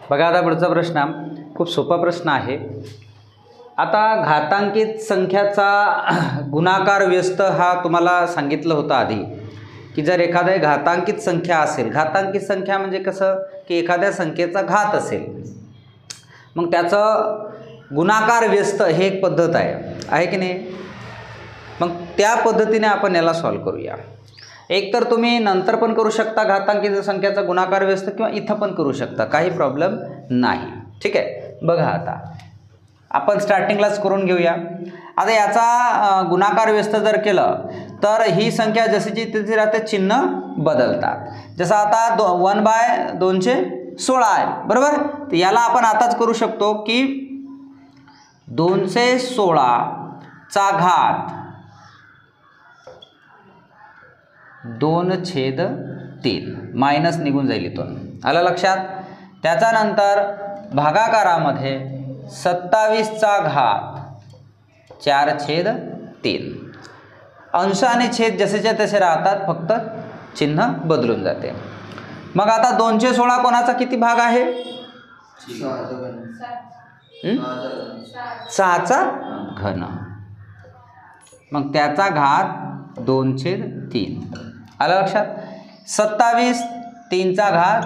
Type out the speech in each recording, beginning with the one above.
बघा आता पुढचा प्रश्न खूप सोपा प्रश्न आहे. आता घातांकित संख्याचा गुणाकार व्यस्त हा तुम्हाला सांगितलं होतं आधी की जर एखाद्या घातांकित संख्या असेल, घातांकित संख्या म्हणजे कसं की एखाद्या संख्येचा घात असेल मग त्याचं गुणाकार व्यस्त हे एक पद्धत आहे की नाही. मग त्या पद्धतीने आपण याला सॉल्व करूया. एक तर तुम्ही नंतर पण करू शकता घातांकित संख्याचा गुणाकार व्यस्त किंवा इथं पण करू शकता, काही प्रॉब्लेम नाही. ठीक आहे. बघा आता आपण स्टार्टिंगलाच करून घेऊया. आता याचा गुणाकार व्यस्त जर केलं तर ही संख्या जशीची तशी राहते, चिन्ह बदलतात. जसं आता 1/216 आहे बरोबर. तर याला आपण आताच करू शकतो की 216 चा घात 2/3 मायनस निघून जाईल इथून. आलं लक्षात. त्याच्यानंतर भागाकारामध्ये 27 चा घात 4/3. अंश आणि छेद जसेच्या तसे राहतात, फक्त चिन्ह बदलून जाते. मग आता 216 कोणाचा किती भाग आहे? 6चा घन. मग त्याचा घात 2/3. आलं लक्षात. 27 3चा घात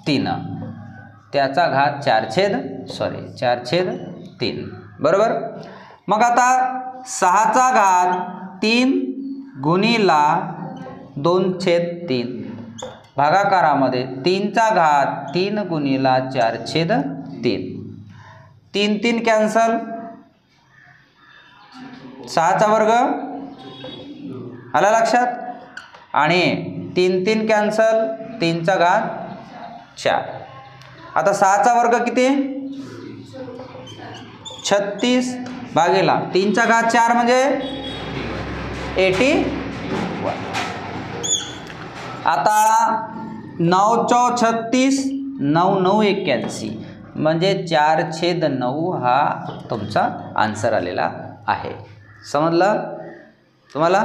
3, त्याचा घात 4/3 बरोबर. मग आता 6चा घात 3 गुणिला 2/3 भागाकारामध्ये 3चा घात 3 गुणिला 4/3. 3 कॅन्सल, 6चा वर्ग. आला लक्षात. आणि 3 कॅन्सल, 3चा घात 4. आता 6चा वर्ग किती? 36 भागेला 3चा घात 4 म्हणजे 81. आता 9 × 36 9 9 81 म्हणजे 4/9 हा तुमचा आन्सर आलेला आहे. समजलं तुम्हाला?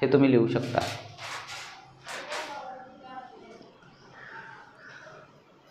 हे तुम्ही लिहू शकता.